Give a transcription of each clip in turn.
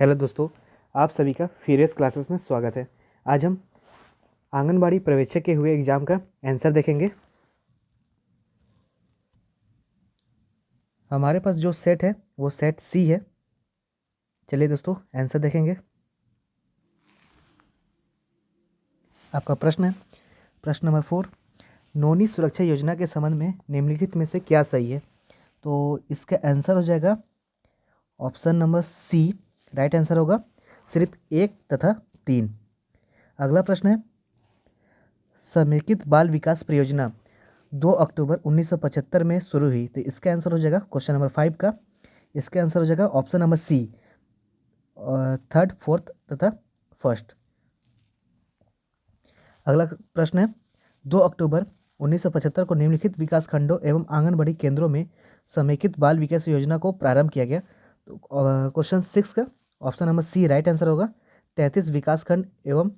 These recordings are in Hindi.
हेलो दोस्तों, आप सभी का फीरियस क्लासेस में स्वागत है। आज हम आंगनबाड़ी प्रवेशक के हुए एग्ज़ाम का आंसर देखेंगे। हमारे पास जो सेट है वो सेट सी है। चलिए दोस्तों आंसर देखेंगे। आपका प्रश्न है प्रश्न नंबर 4, नौनी सुरक्षा योजना के संबंध में निम्नलिखित में से क्या सही है। तो इसका आंसर हो जाएगा option number C. Right answer होगा सिर्फ 1 तथा 3। अगला प्रश्न है, समेकित बाल विकास परियोजना 2 अक्टूबर 1975 में शुरू हुई। तो इसका आंसर हो जाएगा क्वेश्चन नंबर 5 का। इसका आंसर हो जाएगा ऑप्शन नंबर सी, 3rd 4th तथा 1st। अगला प्रश्न है, 2 अक्टूबर 1975 को निम्नलिखित विकास खंडों एवं आंगनबाड़ी केंद्रों में समेकित बाल विकास योजना को प्रारंभ किया गया। तो क्वेश्चन 6 का option number C right answer होगा 33 विकास खंड एवं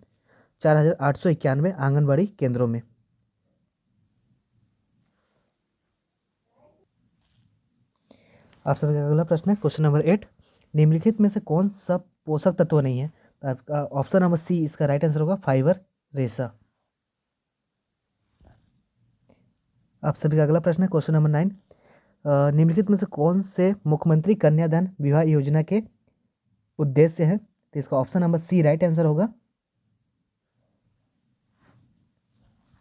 4891 आंगनबाड़ी केंद्रों में। आप सभी का अगला प्रश्न है क्वेश्चन नंबर 8, निम्नलिखित में से कौन सा पोषक तत्व नहीं है। तो आपका ऑप्शन नंबर सी इसका राइट आंसर होगा फाइबर रेशा। आप सभी का अगला प्रश्न है क्वेश्चन नंबर 9, निम्नलिखित में से कौन से मुख्यमंत्री कन्यादान विवाह योजना के उद्देश्य है। तो इसका option number C right answer होगा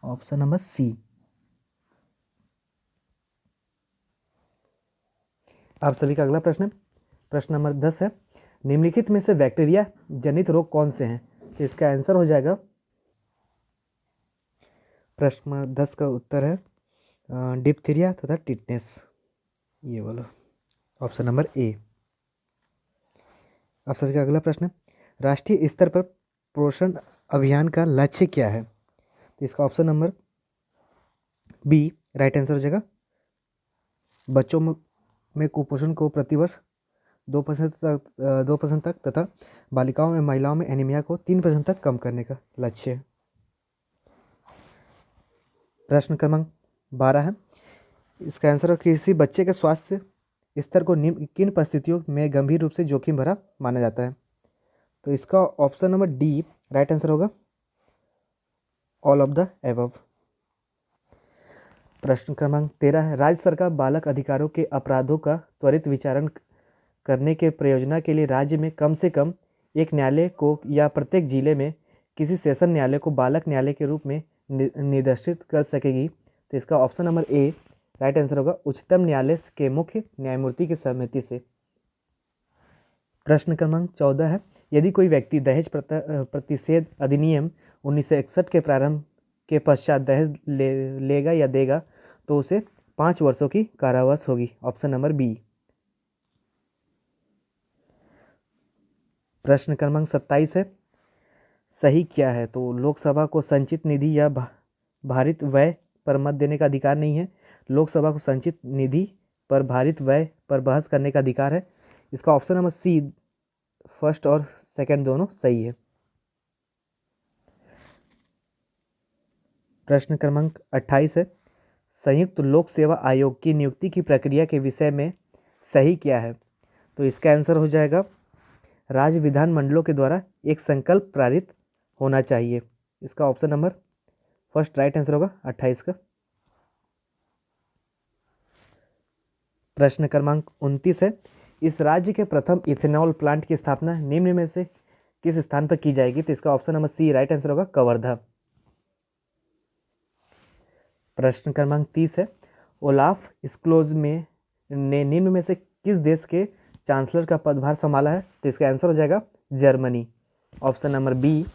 ऑप्शन नंबर सी। आप सभी का अगला प्रश्न है प्रश्न नंबर 10 है, निम्नलिखित में से बैक्टीरिया जनित रोग कौन से हैं। तो इसका आंसर हो जाएगा, प्रश्न नंबर 10 का उत्तर है डिप्थीरिया तथा टिटनेस, ये वाला ऑप्शन नंबर ए। आप सभी का अगला प्रश्न है, राष्ट्रीय स्तर पर पोषण अभियान का लक्ष्य क्या है। तो इसका option number B right answer हो जाएगा बच्चों में कुपोषण को प्रतिवर्ष 2% तक तथा बालिकाओं में महिलाओं में एनीमिया को 3% तक कम करने का लक्ष्य है। प्रश्न क्रमांक 12 है, इसका आंसर है किसी बच्चे के स्वास्थ्य स्तर को किन परिस्थितियों में गंभीर रूप से जोखिम भरा माना जाता है। तो इसका option number D right answer होगा ऑल ऑफ द एबव। प्रश्न क्रमांक 13 है, राज्य सरकार बालक अधिकारों के अपराधों का त्वरित विचारण करने के प्रयोजना के लिए राज्य में कम से कम एक न्यायालय को या प्रत्येक जिले में किसी सेशन न्यायालय को बालक न्यायालय के रूप में निर्देशित कर सकेगी। तो इसका option number A right answer होगा उच्चतम न्यायालय के मुख्य न्यायमूर्ति की सहमति से। प्रश्न क्रमांक 14 है, यदि कोई व्यक्ति दहेज प्रतिषेध अधिनियम 1961 के प्रारंभ के पश्चात दहेज लेगा या देगा तो उसे 5 वर्षों की कारावास होगी। Option number B. प्रश्न क्रमांक 27 है, सही क्या है। तो लोकसभा को संचित निधि या भारित व्यय पर मत देने का अधिकार नहीं है। लोकसभा को संचित निधि पर भारित व्यय पर बहस करने का अधिकार है। इसका ऑप्शन नंबर सी फर्स्ट और सेकंड दोनों सही है। प्रश्न क्रमांक 28 है, संयुक्त लोक सेवा आयोग की नियुक्ति की प्रक्रिया के विषय में सही क्या है। तो इसका आंसर हो जाएगा राज्य विधानमंडलों के द्वारा एक संकल्प पारित होना चाहिए। इसका option number first right answer होगा 28 का। प्रश्न क्रमांक 29 है, इस राज्य के प्रथम इथेनॉल प्लांट की स्थापना निम्न में से किस स्थान पर की जाएगी। तो इसका option number C right answer होगा कवर्धा। प्रश्न क्रमांक 30 है, ओलाफ स्क्लोज में ने निम्न में से किस देश के चांसलर का पदभार संभाला है। तो इसका आंसर हो जाएगा जर्मनी, ऑप्शन नंबर बी।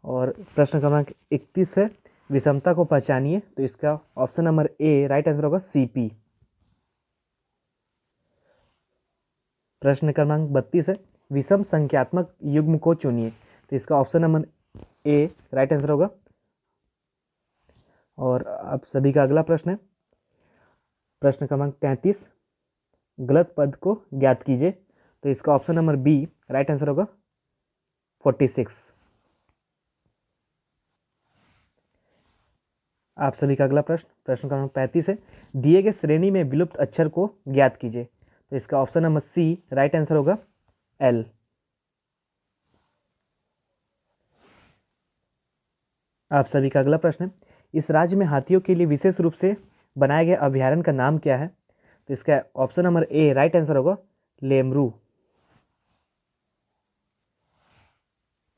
और प्रश्न क्रमांक 31 है, विषमता को पहचानिए। तो इसका option number A right answer होगा सीपी। प्रश्न क्रमांक 32 है, विषम संख्यात्मक युग्म को चुनिए। तो इसका option number A right answer होगा। और अब सभी का अगला प्रश्न है प्रश्न क्रमांक 33, गलत पद को ज्ञात कीजिए। तो इसका option number B right answer होगा 46। आप सभी का अगला प्रश्न क्रमांक 35 है, दिए गए श्रेणी में विलुप्त अक्षर को ज्ञात कीजिए। तो इसका option number C right answer होगा एल। आप सभी का अगला प्रश्न है, इस राज्य में हाथियों के लिए विशेष रूप से बनाए गए अभयारण्य का नाम क्या है? तो इसका option number A right answer होगा लेमरू।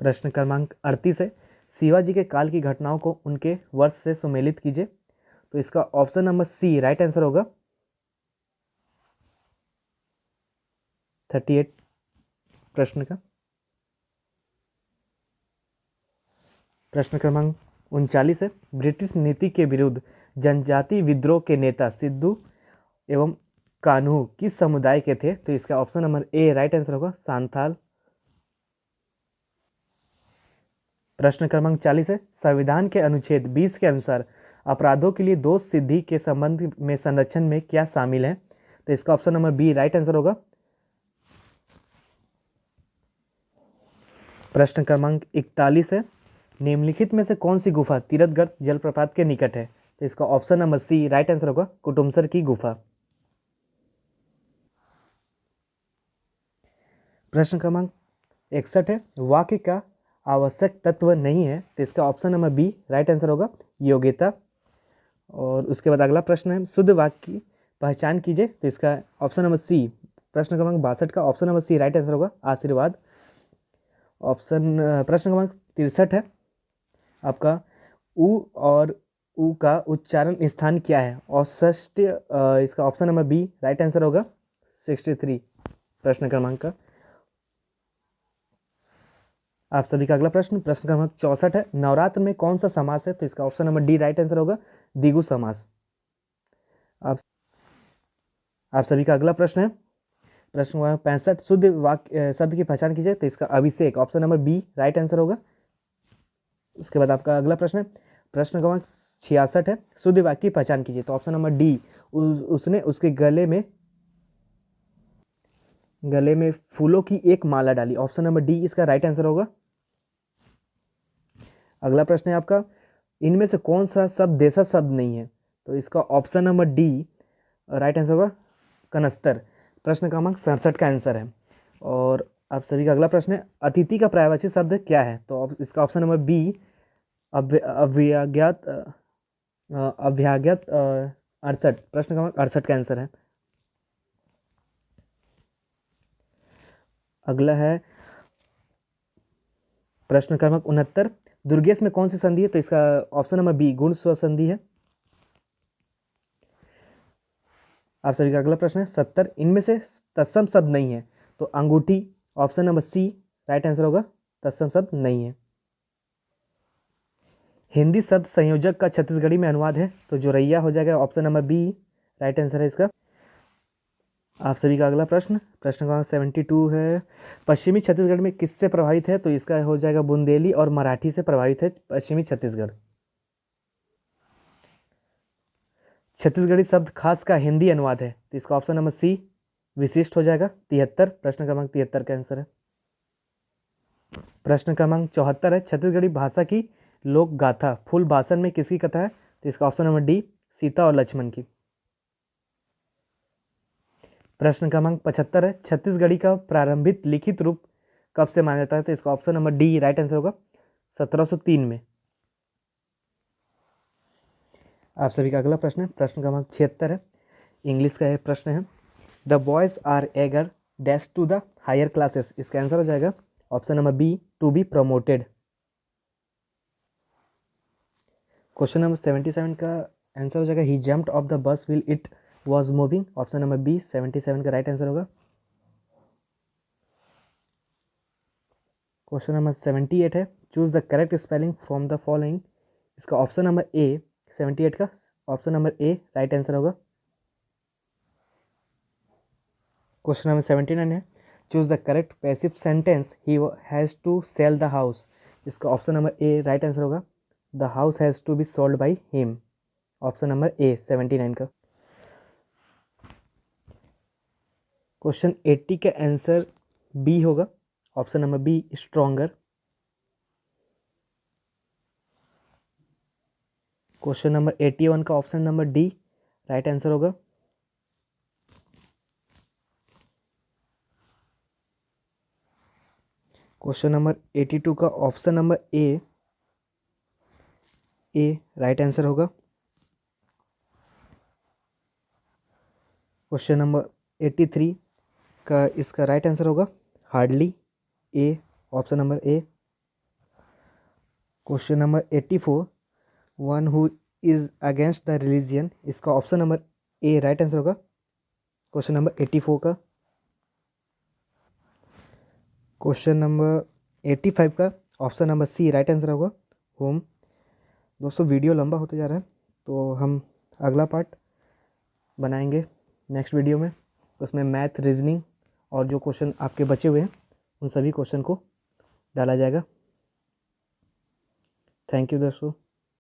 प्रश्न क्रमांक 38 है, शिवाजी के काल की घटनाओं को उनके वर्ष से सुमेलित कीजिए। तो इसका option number C right answer होगा 38 प्रश्न का। प्रश्न क्रमांक 39 है, ब्रिटिश नीति के विरुद्ध जनजाति विद्रोह के नेता सिद्धू एवं कान्हू किस समुदाय के थे? तो इसका option number A right answer होगा सांथाल। प्रश्न क्रमांक 40 है, संविधान के अनुच्छेद 20 के अनुसार अपराधों के लिए दोष सिद्धि के संबंध में संरक्षण में क्या शामिल है? तो इसका option number B right answer होगा। प्रश्न क्रमांक 41 है, निम्नलिखित में से कौन सी गुफा तीरथगढ़ जलप्रपात के निकट है? तो इसका option number C right answer होगा कुटुमसर की गुफा। प्रश्न क्रमांक 61 है, वाक्य का आवश्यक तत्व नहीं है। तो इसका option number B right answer होगा योग्यता। और उसके बाद अगला प्रश्न है, शुद्ध वाक्य की पहचान कीजिए। तो इसका ऑप्शन नंबर सी, प्रश्न क्रमांक 62 का option number C right answer होगा आशीर्वाद। प्रश्न क्रमांक 63 है आपका, उ और उ का उच्चारण स्थान क्या है? औसष्ट्य। इसका option number B right answer होगा 63 प्रश्न क्रमांक का। आप सभी का अगला प्रश्न क्रमांक 64 है, नवरात्र में कौन सा समास है? तो इसका option number D right answer होगा द्विगु समास। आप आप सभी का अगला प्रश्न है, प्रश्न क्रमांक 65, शुद्ध वाक्य शब्द की पहचान कीजिए। तो इसका Abhishek option number B right answer होगा। उसके बाद आपका अगला प्रश्न है, प्रश्न क्रमांक 66 है, शुद्ध वाक्य की पहचान कीजिए। तो ऑप्शन नंबर डी, उसने उसके गले में फूलों की एक माला डाली। ऑप्शन नंबर डी इसका राइट आंसर होगा। अगला प्रश्न है आपका, इनमें से कौन सा शब्द देशज शब्द नहीं है? तो इसका option number D right answer होगा कनस्तर। प्रश्न क्रमांक 67 का आंसर है। और आप सभी का अगला प्रश्न है, अतिथि का पर्यायवाची शब्द क्या है? तो इसका ऑप्शन नंबर बी अव्याज्ञात अभ्यागत 68। प्रश्न क्रमांक 68 का आंसर है। अगला है प्रश्न क्रमांक 69, दुर्गेश में कौन सी संधि है? तो इसका ऑप्शन नंबर बी गुण स्व संधि है। आप सभी का अगला प्रश्न है 70, इनमें से तत्सम शब्द नहीं है। तो अंगूठी option number C right answer होगा, तत्सम शब्द नहीं है। हिंदी शब्द संयोजक का छत्तीसगढ़ी में अनुवाद है। तो जोरैया हो जाएगा option number B right answer है इसका। आप सभी का अगला प्रश्न क्रमांक 72 है, पश्चिमी छत्तीसगढ़ में किससे प्रभावित है? तो इसका हो जाएगा बुंदेली और मराठी से प्रभावित है पश्चिमी छत्तीसगढ़। छत्तीसगढ़ी शब्द खास का हिंदी अनुवाद है। तो इसका ऑप्शन नंबर सी विशिष्ट हो जाएगा 73। प्रश्न क्रमांक 73 का आंसर है। प्रश्न क्रमांक 74 है, छत्तीसगढ़ी भाषा की लोक गाथा फूल भाषण में किसकी कथा है? तो इसका ऑप्शन नंबर डी सीता और लक्ष्मण की। प्रश्न क्रमांक 75 है, छत्तीसगढ़ी का प्रारंभिक लिखित रूप कब से माना जाता है? तो इसका option number D right answer होगा 1703 में। आप सभी का अगला प्रश्न क्रमांक 76 है, इंग्लिश का यह प्रश्न है, the boys are eager dash to the higher classes. इसका आंसर हो जाएगा option number B to be promoted. Question number 77 का आंसर हो जाएगा, he jumped off the bus while it was moving. Option number B 77 का राइट आंसर होगा। क्वेश्चन नंबर 78 है, choose the correct spelling from the following. इसका ऑप्शन नंबर ए 78 का option number A right answer होगा। क्वेश्चन नंबर 79 है, choose the correct passive sentence, he has to sell the house. इसका option number A right answer होगा, the house has to be sold by him. Option number A 79 का। क्वेश्चन 80 का आंसर बी होगा, option number B stronger. Question number 81 का option number D right answer होगा। क्वेश्चन नंबर 82 का option number A A right answer होगा। क्वेश्चन नंबर 83 का इसका राइट आंसर होगा hardly, A, option number A. Question number 84 one who is against the religion, इसका option number A right answer होगा क्वेश्चन नंबर 84 का। क्वेश्चन नंबर 85 का option number C right answer होगा होम। दोस्तों वीडियो लंबा होते जा रहा है, तो हम अगला पार्ट बनाएंगे नेक्स्ट वीडियो में। उसमें मैथ, रीजनिंग और जो क्वेश्चन आपके बचे हुए हैं उन सभी क्वेश्चन को डाला जाएगा। थैंक यू दोस्तों।